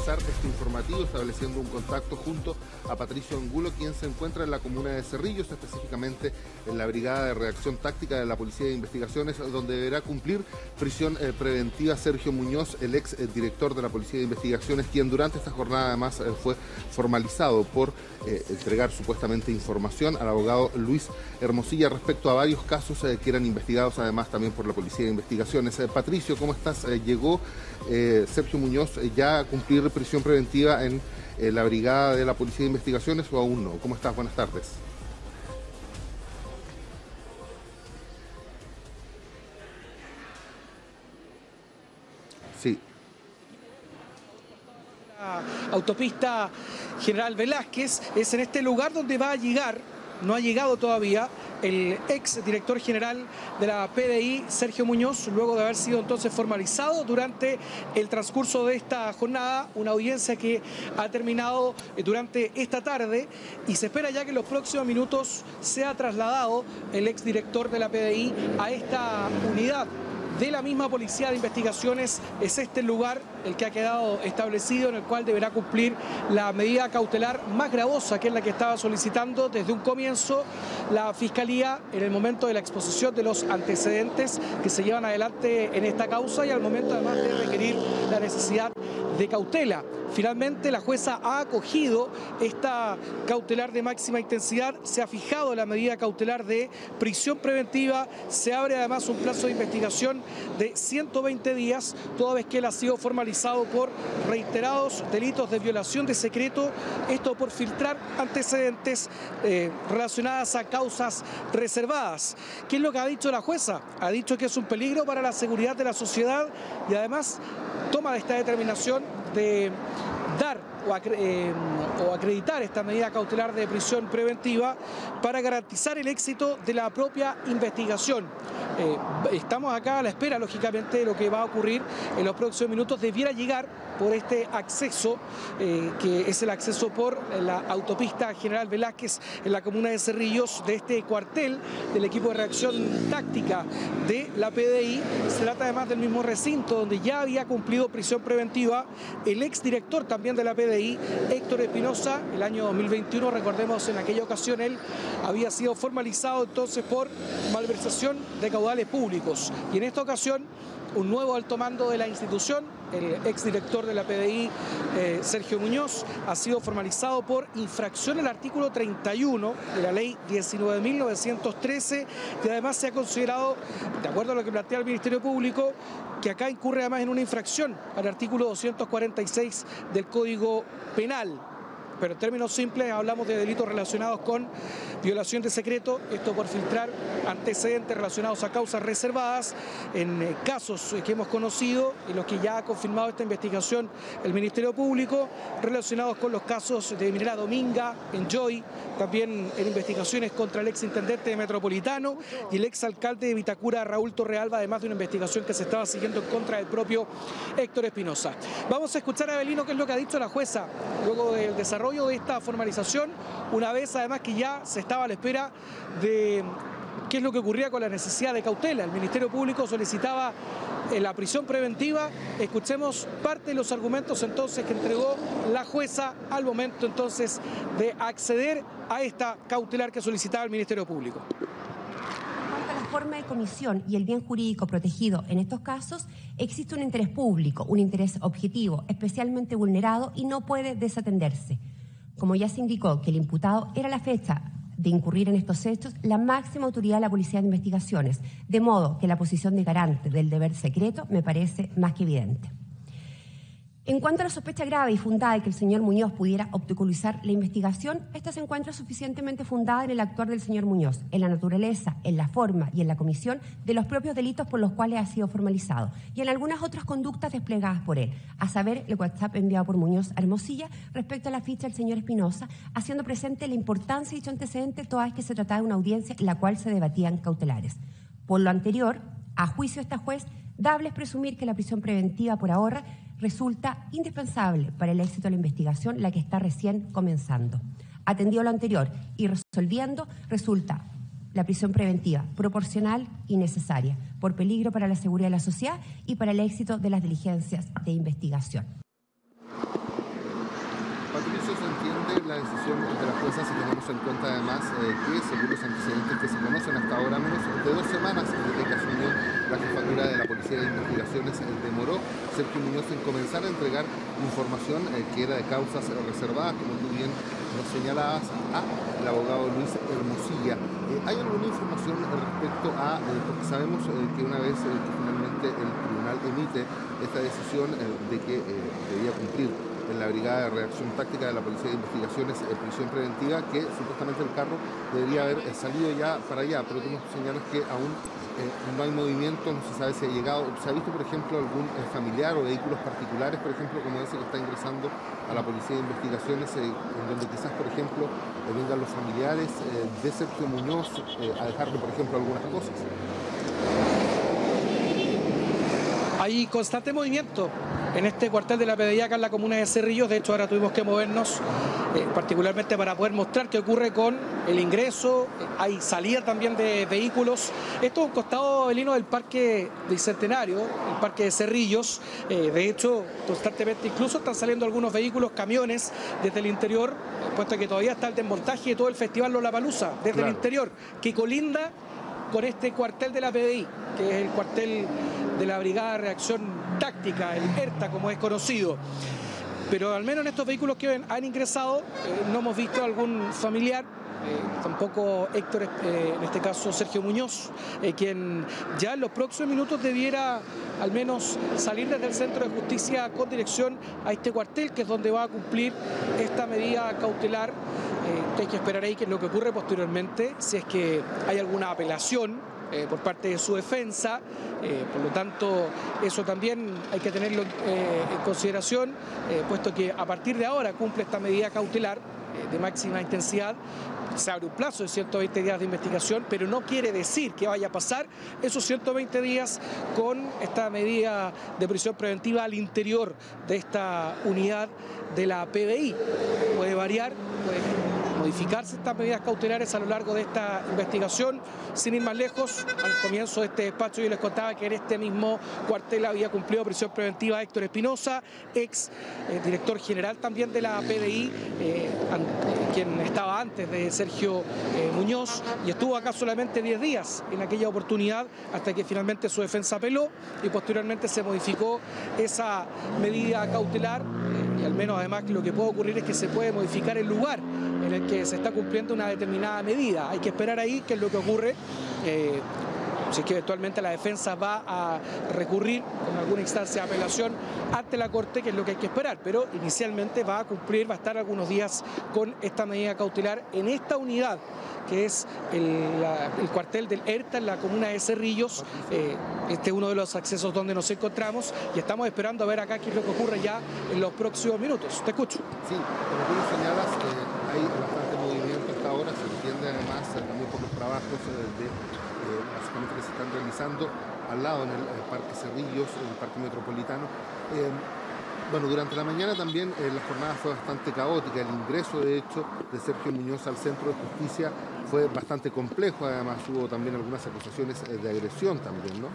comenzar este informativo estableciendo un contacto junto a Patricio Angulo, quien se encuentra en la comuna de Cerrillos, específicamente en la Brigada de Reacción Táctica de la Policía de Investigaciones, donde deberá cumplir prisión preventiva Sergio Muñoz, el ex director de la Policía de Investigaciones, quien durante esta jornada además fue formalizado por entregar supuestamente información al abogado Luis Hermosilla respecto a varios casos que eran investigados además también por la Policía de Investigaciones. Patricio, ¿cómo estás? ¿Llegó Sergio Muñoz ya a cumplir prisión preventiva en la Brigada de la Policía de Investigaciones o aún no? ¿Cómo estás? Buenas tardes. Sí. La autopista General Velázquez es en este lugar donde va a llegar, no ha llegado todavía, el ex director general de la PDI, Sergio Muñoz, luego de haber sido entonces formalizado durante el transcurso de esta jornada, una audiencia que ha terminado durante esta tarde y se espera ya que en los próximos minutos sea trasladado el ex director de la PDI a esta unidad de la misma Policía de Investigaciones. Es este el lugar el que ha quedado establecido en el cual deberá cumplir la medida cautelar más gravosa, que es la que estaba solicitando desde un comienzo la Fiscalía en el momento de la exposición de los antecedentes que se llevan adelante en esta causa y al momento además de requerir la necesidad de cautela. Finalmente la jueza ha acogido esta cautelar de máxima intensidad, se ha fijado la medida cautelar de prisión preventiva, se abre además un plazo de investigación de 120 días, toda vez que él ha sido formalizado por reiterados delitos de violación de secreto, esto por filtrar antecedentes relacionadas a causas reservadas. ¿Qué es lo que ha dicho la jueza? Ha dicho que es un peligro para la seguridad de la sociedad y además toma esta determinación de dar o acreditar esta medida cautelar de prisión preventiva para garantizar el éxito de la propia investigación. Estamos acá a la espera, lógicamente, de lo que va a ocurrir en los próximos minutos. Debiera llegar por este acceso, que es el acceso por la autopista General Velázquez en la comuna de Cerrillos, de este cuartel del equipo de reacción táctica de la PDI. Se trata además del mismo recinto donde ya había cumplido prisión preventiva el exdirector también de la PDI, Héctor Espinosa, el año 2021. Recordemos, en aquella ocasión él había sido formalizado entonces por malversación de caudales públicos. Y en esta ocasión, un nuevo alto mando de la institución, el exdirector de la PDI, Sergio Muñoz, ha sido formalizado por infracción al artículo 31 de la ley 19.913 y además se ha considerado, de acuerdo a lo que plantea el Ministerio Público, que acá incurre además en una infracción al artículo 246 del Código Penal. Pero en términos simples hablamos de delitos relacionados con violación de secreto, esto por filtrar antecedentes relacionados a causas reservadas en casos que hemos conocido y los que ya ha confirmado esta investigación el Ministerio Público, relacionados con los casos de Minera Dominga, Enjoy, también en investigaciones contra el exintendente de Metropolitano y el exalcalde de Vitacura, Raúl Torrealba, además de una investigación que se estaba siguiendo en contra del propio Héctor Espinosa. Vamos a escuchar a Avelino qué es lo que ha dicho la jueza luego del desarrollo de esta formalización, una vez además que ya se estaba a la espera de qué es lo que ocurría con la necesidad de cautela. El Ministerio Público solicitaba la prisión preventiva. Escuchemos parte de los argumentos entonces que entregó la jueza al momento entonces de acceder a esta cautelar que solicitaba el Ministerio Público. La forma de comisión y el bien jurídico protegido en estos casos, existe un interés público, un interés objetivo, especialmente vulnerado y no puede desatenderse. Como ya se indicó que el imputado era la fecha de incurrir en estos hechos la máxima autoridad de la Policía de Investigaciones, de modo que la posición de garante del deber secreto me parece más que evidente. En cuanto a la sospecha grave y fundada de que el señor Muñoz pudiera obstaculizar la investigación, esta se encuentra suficientemente fundada en el actuar del señor Muñoz, en la naturaleza, en la forma y en la comisión de los propios delitos por los cuales ha sido formalizado y en algunas otras conductas desplegadas por él, a saber, el WhatsApp enviado por Muñoz a Hermosilla respecto a la ficha del señor Espinosa, haciendo presente la importancia de dicho antecedente toda vez que se trataba de una audiencia en la cual se debatían cautelares. Por lo anterior, a juicio de esta juez, dable es presumir que la prisión preventiva por ahora resulta indispensable para el éxito de la investigación, la que está recién comenzando. Atendido lo anterior y resolviendo, resulta la prisión preventiva proporcional y necesaria, por peligro para la seguridad de la sociedad y para el éxito de las diligencias de investigación. la decisión de la jueza si tenemos en cuenta además que, según los antecedentes que se conocen hasta ahora, menos de 2 semanas desde que asumió la jefatura de la Policía de Investigaciones, demoró Sergio Muñoz en comenzar a entregar información que era de causas reservadas, como tú bien nos señalabas, al abogado Luis Hermosilla. ¿Hay alguna información respecto a, porque sabemos que una vez que finalmente el tribunal emite esta decisión de que debía cumplir en la Brigada de Reacción Táctica de la Policía de Investigaciones prisión preventiva, que supuestamente el carro debería haber salido ya para allá, pero tú nos señalas que aún no hay movimiento, no se sabe si ha llegado. ¿Se ha visto, por ejemplo, algún familiar o vehículos particulares, por ejemplo, como ese que está ingresando a la Policía de Investigaciones, en donde quizás, por ejemplo, vengan los familiares de Sergio Muñoz a dejarle, por ejemplo, algunas cosas? Hay constante movimiento en este cuartel de la PDI acá en la comuna de Cerrillos. De hecho, ahora tuvimos que movernos particularmente para poder mostrar qué ocurre con el ingreso. Hay salida también de vehículos. Esto es un costado, Belino, del Parque Bicentenario, el Parque de Cerrillos. De hecho, constantemente incluso están saliendo algunos vehículos, camiones desde el interior, puesto que todavía está el desmontaje de todo el Festival Lollapalooza desde el interior, que colinda con este cuartel de la PDI, que es el cuartel de la Brigada de Reacción Táctica, el ERTA como es conocido. Pero al menos en estos vehículos que han ingresado no hemos visto algún familiar, tampoco Héctor, en este caso Sergio Muñoz, quien ya en los próximos minutos debiera al menos salir desde el Centro de Justicia con dirección a este cuartel, que es donde va a cumplir esta medida cautelar. Hay que esperar ahí qué es lo que ocurre posteriormente, si es que hay alguna apelación por parte de su defensa. Por lo tanto, eso también hay que tenerlo en consideración, puesto que a partir de ahora cumple esta medida cautelar de máxima intensidad. Se abre un plazo de 120 días de investigación, pero no quiere decir que vaya a pasar esos 120 días con esta medida de prisión preventiva al interior de esta unidad de la PDI. Puede variar, puede modificarse estas medidas cautelares a lo largo de esta investigación. Sin ir más lejos, al comienzo de este despacho yo les contaba que en este mismo cuartel había cumplido prisión preventiva Héctor Espinosa, ex director general también de la PDI, quien estaba antes de Sergio Muñoz, y estuvo acá solamente 10 días en aquella oportunidad, hasta que finalmente su defensa apeló y posteriormente se modificó esa medida cautelar. Y al menos además lo que puede ocurrir es que se puede modificar el lugar en el que se está cumpliendo una determinada medida. Hay que esperar ahí qué es lo que ocurre. Si es que eventualmente la defensa va a recurrir con alguna instancia de apelación ante la Corte, que es lo que hay que esperar, pero inicialmente va a cumplir, va a estar algunos días con esta medida cautelar en esta unidad, que es el cuartel del ERTA en la comuna de Cerrillos. Este es uno de los accesos donde nos encontramos y estamos esperando a ver acá qué es lo que ocurre ya en los próximos minutos. Te escucho. Sí, como tú lo señalas, hay bastante movimiento hasta ahora, se entiende además también por los trabajos básicamente que se están realizando al lado en el Parque Cerrillos, en el Parque Metropolitano. Bueno, durante la mañana también la jornada fue bastante caótica. El ingreso, de hecho, de Sergio Muñoz al Centro de Justicia fue bastante complejo. Además, hubo también algunas acusaciones de agresión también, ¿no?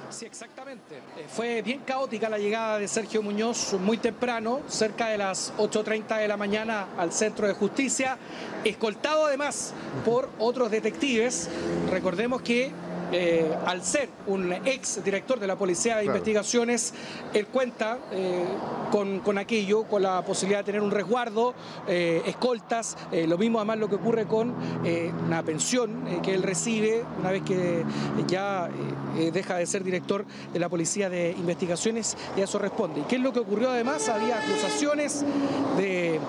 Sí, exactamente. Fue bien caótica la llegada de Sergio Muñoz muy temprano, cerca de las 8:30 de la mañana al Centro de Justicia, escoltado además por otros detectives. Recordemos que al ser un ex director de la Policía de Investigaciones, él cuenta con aquello, con la posibilidad de tener un resguardo, escoltas, lo mismo además lo que ocurre con una pensión que él recibe una vez que ya deja de ser director de la Policía de Investigaciones, y a eso responde. ¿Y qué es lo que ocurrió además? Había acusaciones de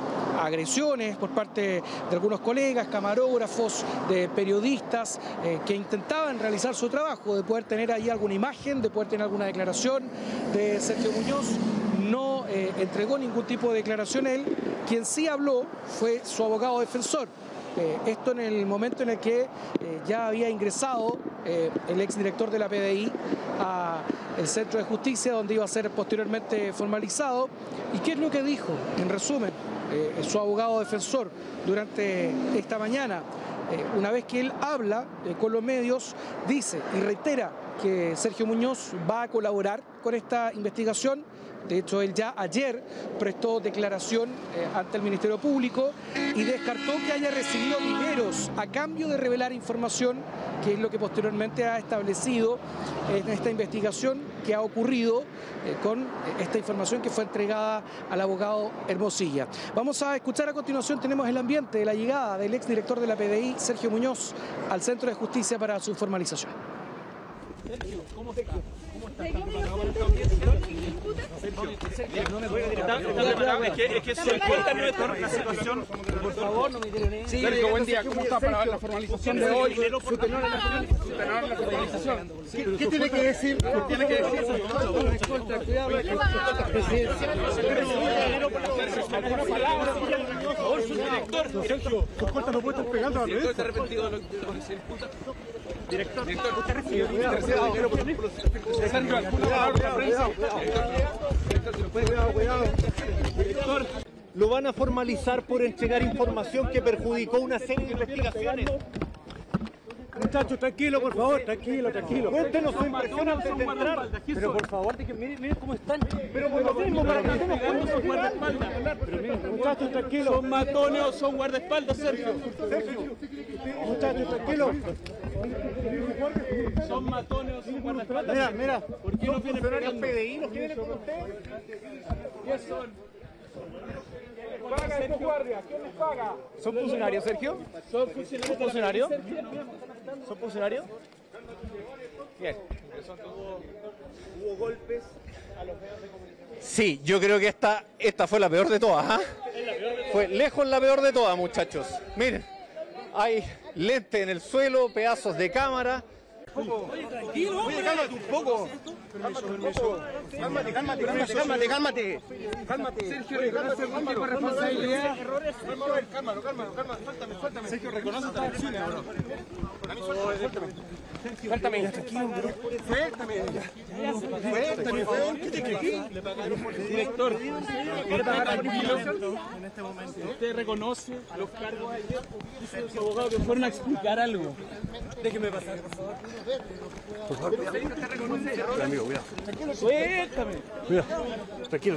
agresiones por parte de algunos colegas, camarógrafos, de periodistas que intentaban realizar su trabajo, de poder tener ahí alguna imagen, de poder tener alguna declaración de Sergio Muñoz. No entregó ningún tipo de declaración él. Quien sí habló fue su abogado defensor. Esto en el momento en el que ya había ingresado el exdirector de la PDI al Centro de Justicia, donde iba a ser posteriormente formalizado. ¿Y qué es lo que dijo? En resumen, su abogado defensor durante esta mañana, una vez que él habla con los medios, dice y reitera que Sergio Muñoz va a colaborar con esta investigación, De hecho, él ya ayer prestó declaración ante el Ministerio Público y descartó que haya recibido dineros a cambio de revelar información, que es lo que posteriormente ha establecido en esta investigación que ha ocurrido con esta información que fue entregada al abogado Hermosilla. Vamos a escuchar a continuación, tenemos el ambiente de la llegada del exdirector de la PDI, Sergio Muñoz, al Centro de Justicia para su formalización. Sergio, ¿cómo está? ¿Cómo está? Es que se cuenta nuestra situación. Por favor, no me tiren. Sí, buen día. ¿Cómo está para la formalización de hoy? Su tenor en la formalización. ¿Qué tiene que decir? ¿Qué tiene que decir? Cuidado, por favor, su director. Sus cortas no pueden estar pegando a la prensa. ¿Está arrepentido de lo que se disputa? Director, usted recibió dinero por Director, lo van a formalizar por entregar información que perjudicó una serie de investigaciones. Muchachos, tranquilo, por favor, tranquilo. Cuéntenos su impresión antes de entrar. Pero por favor, miren cómo están. Pero por lo mismo, para que estemos juntos, son guardaespaldas. Pero miren, muchachos, tranquilos. ¿Son matones o son guardaespaldas, Sergio? Muchachos, tranquilos. ¿Son matones o son guardaespaldas? Mira. ¿Por qué no vienen pegando? PDI, ¿no vienen con ustedes? ¿Qué son? Paga estos guardias, ¿quién les paga? ¿Son funcionarios, Sergio? ¿Son funcionarios? ¿Son funcionarios? Bien. ¿Hubo golpes a los medios de comunicación? Sí, yo creo que esta fue la peor de todas, Fue lejos la peor de todas, muchachos. Miren, hay lentes en el suelo, pedazos de cámara. Oye, tranquilo, oye, cálmate un poco. Cálmate. Sergio, reconoce algún tipo de responsabilidad. Cálmalo. Sergio, reconoce estas acciones, bro. Suéltame. Suéltame. ¿Qué te crees? Director, en este momento. ¿Usted reconoce los cargos ayer? Dice su abogado que fueron a explicar algo. Déjeme pasar, por favor. Amigo, cuidado. Suéltame. Cuidado. Tranquilo.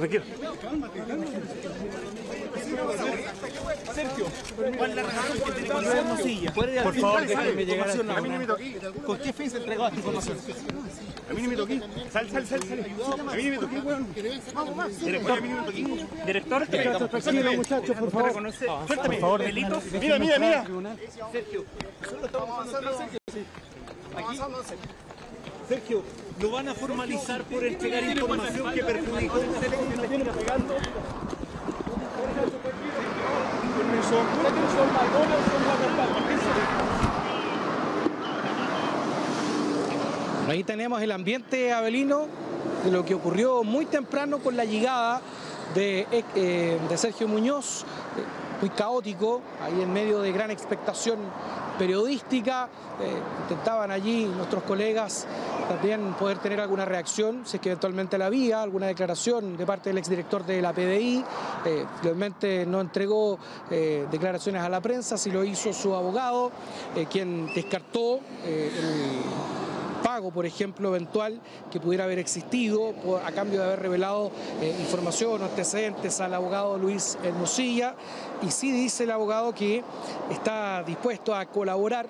Sergio, ¿cuál es la relación que tiene con Hermosilla? Por favor, déjeme llegar a mí no me toqué. ¿Con qué fin se entregó esta información? A mí no me toqué. Sal. A mí no me toqué, weón. Director, a mí no me toqué. Director, tranquilo, muchachos, por favor. Suéltame. Por favor, delitos. Mira. Sergio, solo estamos avanzando. Aquí. Sergio, lo van a formalizar por entregar información que perjudicó una serie de investigaciones. Ahí tenemos el ambiente, Abelino, de lo que ocurrió muy temprano con la llegada de Sergio Muñoz, muy caótico, ahí en medio de gran expectación periodística. Intentaban allí nuestros colegas también poder tener alguna reacción, si es que eventualmente la había, alguna declaración de parte del exdirector de la PDI. Finalmente no entregó declaraciones a la prensa, sí lo hizo su abogado, quien descartó el pago, por ejemplo, eventual que pudiera haber existido a cambio de haber revelado información o antecedentes al abogado Luis Hermosilla. Y sí dice el abogado que está dispuesto a colaborar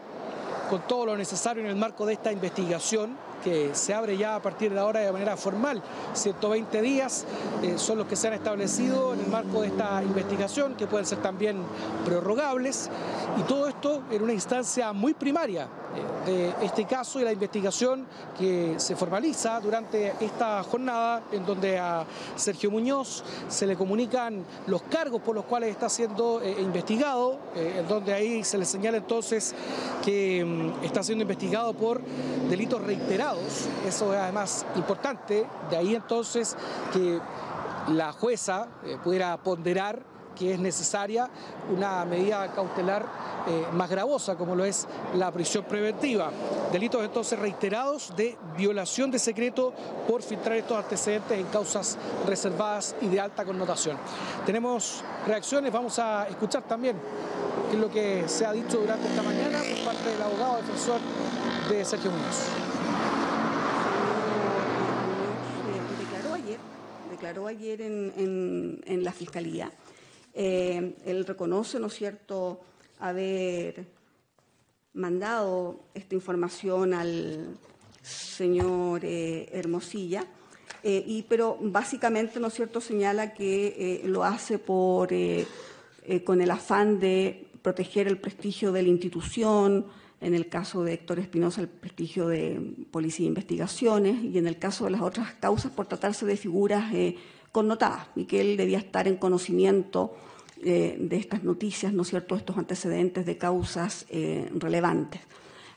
con todo lo necesario en el marco de esta investigación, que se abre ya a partir de ahora de manera formal. 120 días son los que se han establecido en el marco de esta investigación, que pueden ser también prorrogables, y todo esto en una instancia muy primaria de este caso y la investigación que se formaliza durante esta jornada, en donde a Sergio Muñoz se le comunican los cargos por los cuales está siendo investigado, en donde ahí se le señala entonces que está siendo investigado por delitos reiterados. Eso es además importante, de ahí entonces que la jueza pudiera ponderar que es necesaria una medida cautelar más gravosa, como lo es la prisión preventiva. Delitos entonces reiterados de violación de secreto por filtrar estos antecedentes en causas reservadas y de alta connotación. Tenemos reacciones, vamos a escuchar también qué es lo que se ha dicho durante esta mañana por parte del abogado defensor de Sergio Muñoz. declaró ayer en la Fiscalía. Él reconoce, ¿no es cierto?, haber mandado esta información al señor Hermosilla, pero básicamente, ¿no es cierto?, señala que lo hace con el afán de proteger el prestigio de la institución, en el caso de Héctor Espinosa el prestigio de Policía de Investigaciones, y en el caso de las otras causas por tratarse de figuras connotadas, y que él debía estar en conocimiento de estas noticias, ¿no es cierto?, estos antecedentes de causas relevantes.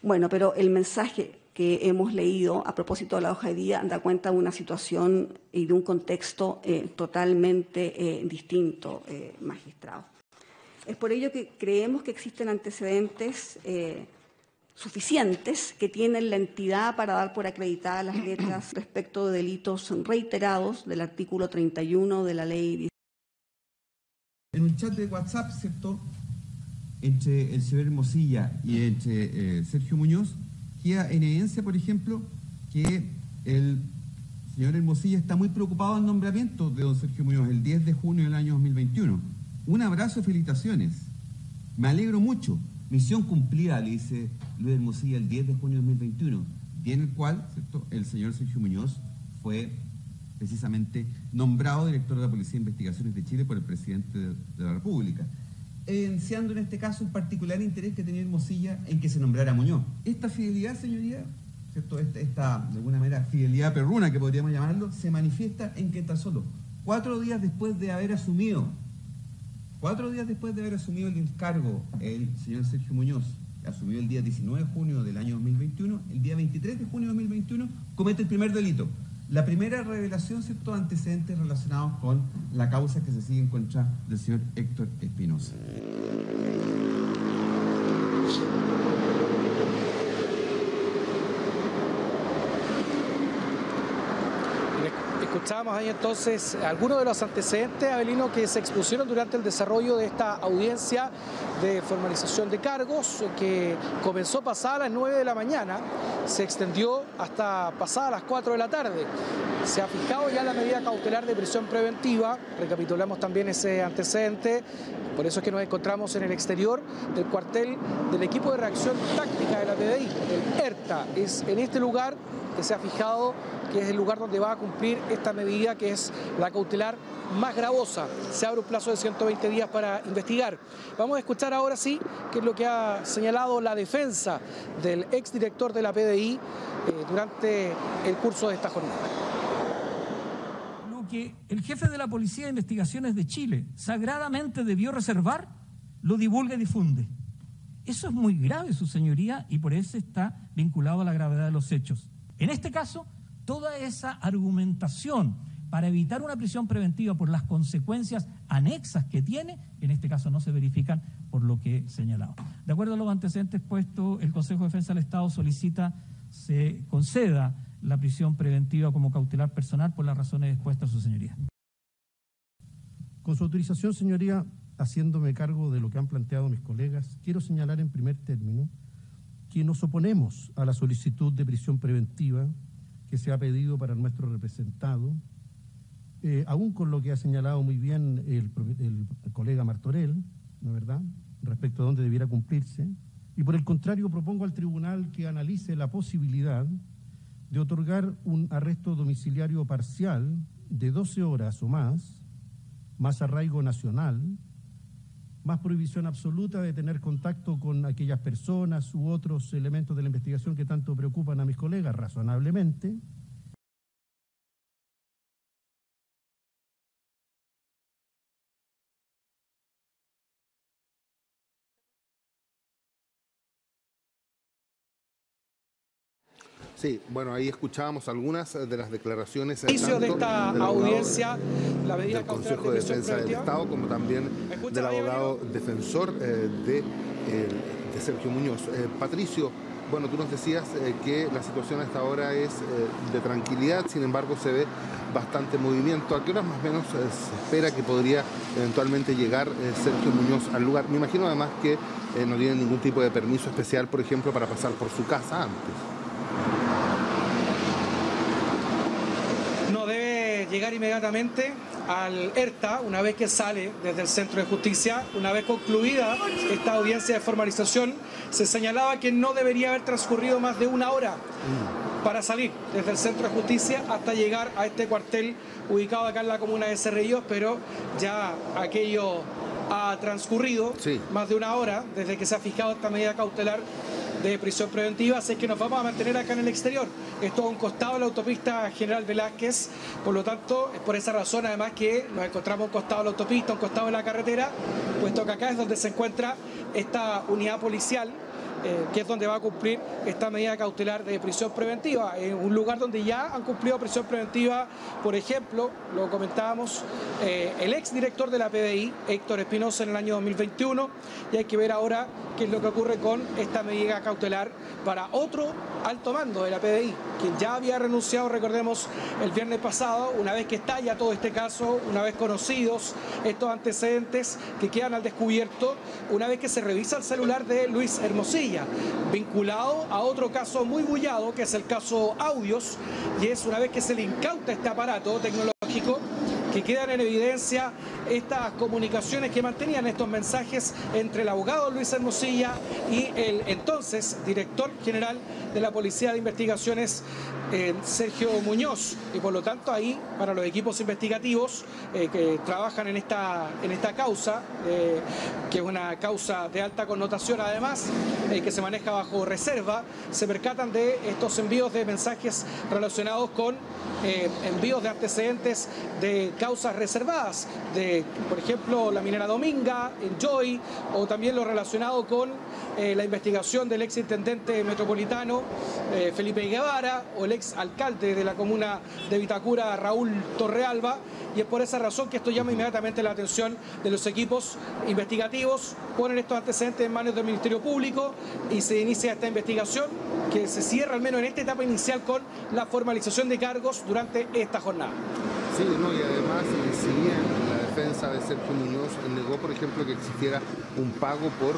Bueno, pero el mensaje que hemos leído a propósito de la hoja de vida da cuenta de una situación y de un contexto totalmente distinto, magistrado. Es por ello que creemos que existen antecedentes suficientes que tienen la entidad para dar por acreditadas las letras respecto de delitos reiterados del artículo 31 de la ley. En un chat de WhatsApp, ¿cierto?, entre el señor Hermosilla y entre Sergio Muñoz, queda en evidencia, por ejemplo, que el señor Hermosilla está muy preocupado del nombramiento de don Sergio Muñoz el 10 de junio del año 2021. Un abrazo, felicitaciones. Me alegro mucho. Misión cumplida, le dice Luis Hermosilla el 10 de junio de 2021, día en el cual, ¿cierto?, el señor Sergio Muñoz fue precisamente nombrado director de la Policía de Investigaciones de Chile por el presidente de la República, evidenciando en este caso un particular interés que tenía Hermosilla en que se nombrara Muñoz. Esta fidelidad, señoría, ¿cierto?, esta de alguna manera fidelidad perruna que podríamos llamarlo, se manifiesta en que tan solo 4 días después de haber asumido el cargo, el señor Sergio Muñoz asumió el día 19 de junio del año 2021, el día 23 de junio de 2021 comete el primer delito. La primera revelación, ¿cierto?, antecedentes relacionados con la causa que se sigue en contra del señor Héctor Espinosa. Escuchábamos ahí entonces algunos de los antecedentes, Avelino, que se expusieron durante el desarrollo de esta audiencia de formalización de cargos, que comenzó pasada a las 9 de la mañana, se extendió hasta pasadas las 4 de la tarde. Se ha fijado ya la medida cautelar de prisión preventiva, recapitulamos también ese antecedente, por eso es que nos encontramos en el exterior del cuartel del equipo de reacción táctica de la PDI, el ERTA. Es en este lugar que se ha fijado que es el lugar donde va a cumplir esta medida, que es la cautelar más gravosa. Se abre un plazo de 120 días para investigar. Vamos a escuchar ahora sí qué es lo que ha señalado la defensa del exdirector de la PDI durante el curso de esta jornada. Lo que el jefe de la Policía de Investigaciones de Chile sagradamente debió reservar, lo divulga y difunde. Eso es muy grave, su señoría, y por eso está vinculado a la gravedad de los hechos. En este caso, toda esa argumentación para evitar una prisión preventiva por las consecuencias anexas que tiene, en este caso no se verifican por lo que he señalado. De acuerdo a los antecedentes puestos, el Consejo de Defensa del Estado solicita se conceda la prisión preventiva como cautelar personal por las razones expuestas a su señoría. Con su autorización, señoría, haciéndome cargo de lo que han planteado mis colegas, quiero señalar en primer término que nos oponemos a la solicitud de prisión preventiva que se ha pedido para nuestro representado, aún con lo que ha señalado muy bien el colega Martorell, ¿no es verdad?, respecto a dónde debiera cumplirse, y por el contrario propongo al tribunal que analice la posibilidad de otorgar un arresto domiciliario parcial de 12 horas o más arraigo nacional, más prohibición absoluta de tener contacto con aquellas personas u otros elementos de la investigación que tanto preocupan a mis colegas, razonablemente. Sí, bueno, ahí escuchábamos algunas de las declaraciones inicio de esta audiencia, la medida del Consejo de Defensa del Estado, como también del abogado defensor de Sergio Muñoz. Patricio, bueno, tú nos decías que la situación hasta ahora es de tranquilidad, sin embargo se ve bastante movimiento. ¿A qué horas más o menos se espera que podría eventualmente llegar Sergio Muñoz al lugar? Me imagino además que no tiene ningún tipo de permiso especial, por ejemplo, para pasar por su casa antes. No debe llegar inmediatamente al ERTA, una vez que sale desde el Centro de Justicia. Una vez concluida esta audiencia de formalización, se señalaba que no debería haber transcurrido más de una hora para salir desde el Centro de Justicia hasta llegar a este cuartel ubicado acá en la comuna de Cerrillos, pero ya aquello ha transcurrido más de una hora desde que se ha fijado esta medida cautelar de prisión preventiva, así que nos vamos a mantener acá en el exterior. Esto a un costado de la autopista General Velázquez, por lo tanto, es por esa razón además que nos encontramos a un costado de la autopista, a un costado de la carretera, puesto que acá es donde se encuentra esta unidad policial, que es donde va a cumplir esta medida cautelar de prisión preventiva, en un lugar donde ya han cumplido prisión preventiva, por ejemplo, lo comentábamos, el exdirector de la PDI, Héctor Espinosa, en el año 2021, y hay que ver ahora qué es lo que ocurre con esta medida cautelar para otro alto mando de la PDI, quien ya había renunciado, recordemos, el viernes pasado, una vez que estalla todo este caso, una vez conocidos estos antecedentes que quedan al descubierto, una vez que se revisa el celular de Luis Hermosilla, vinculado a otro caso muy bullado, que es el caso Audios, y es una vez que se le incauta este aparato tecnológico, que quedan en evidencia estas comunicaciones que mantenían estos mensajes entre el abogado Luis Hermosilla y el entonces director general de la Policía de Investigaciones, Sergio Muñoz. Y por lo tanto ahí, para los equipos investigativos que trabajan en esta causa, que es una causa de alta connotación además, que se maneja bajo reserva, se percatan de estos envíos de mensajes relacionados con envíos de antecedentes de causas reservadas, de, por ejemplo, la minera Dominga, Enjoy, o también lo relacionado con la investigación del exintendente metropolitano Felipe Guevara, o el ex alcalde de la comuna de Vitacura, Raúl Torrealba, y es por esa razón que esto llama inmediatamente la atención de los equipos investigativos, ponen estos antecedentes en manos del Ministerio Público y se inicia esta investigación que se cierra al menos en esta etapa inicial con la formalización de cargos durante esta jornada. Sí, no, y además, si bien la defensa de Sergio Muñoz negó, por ejemplo, que existiera un pago por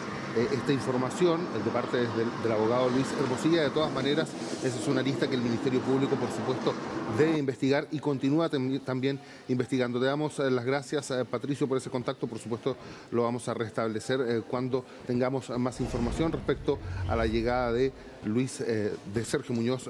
esta información de parte del abogado Luis Hermosilla, de todas maneras, esa es una lista que el Ministerio Público, por supuesto, debe investigar y continúa también investigando. Te damos las gracias, Patricio, por ese contacto. Por supuesto, lo vamos a restablecer cuando tengamos más información respecto a la llegada de Sergio Muñoz,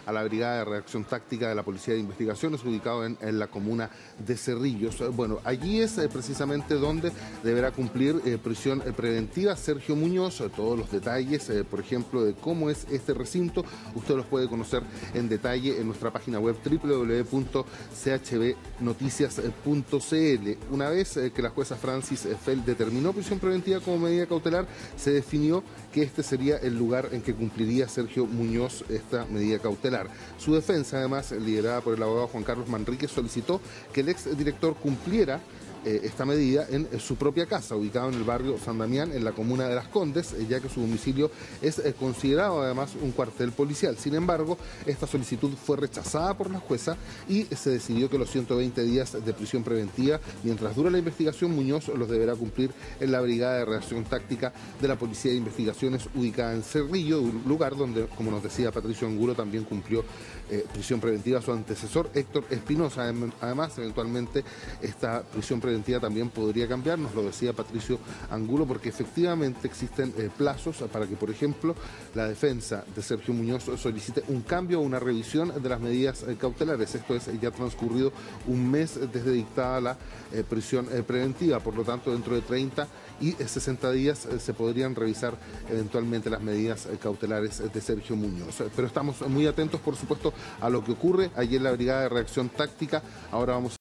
a la Brigada de Reacción Táctica de la Policía de Investigaciones, ubicado en la comuna de Cerrillos. Bueno, allí es precisamente donde deberá cumplir prisión preventiva Sergio Muñoz. Todos los detalles, por ejemplo, de cómo es este recinto, usted los puede conocer en detalle en nuestra página web www.chbnoticias.cl. Una vez que la jueza Francis Fell determinó prisión preventiva como medida cautelar, se definió que este sería el lugar en que cumpliría Sergio Muñoz esta medida cautelar. Su defensa, además, liderada por el abogado Juan Carlos Manríquez, solicitó que el exdirector cumpliera esta medida en su propia casa, ubicado en el barrio San Damián, en la comuna de Las Condes, ya que su domicilio es considerado además un cuartel policial. Sin embargo, esta solicitud fue rechazada por la jueza y se decidió que los 120 días de prisión preventiva, mientras dura la investigación, Muñoz los deberá cumplir en la Brigada de Reacción Táctica de la Policía de Investigaciones, ubicada en Cerrillo, un lugar donde, como nos decía Patricio Angulo, también cumplió prisión preventiva su antecesor Héctor Espinosa. Además, eventualmente esta prisión preventiva también podría cambiar, nos lo decía Patricio Angulo, porque efectivamente existen plazos para que, por ejemplo, la defensa de Sergio Muñoz solicite un cambio o una revisión de las medidas cautelares. Esto es, ya transcurrido un mes desde dictada la prisión preventiva, por lo tanto, dentro de 30 y 60 días se podrían revisar eventualmente las medidas cautelares de Sergio Muñoz. Pero estamos muy atentos, por supuesto, a lo que ocurre allí en la Brigada de Reacción Táctica. Ahora vamos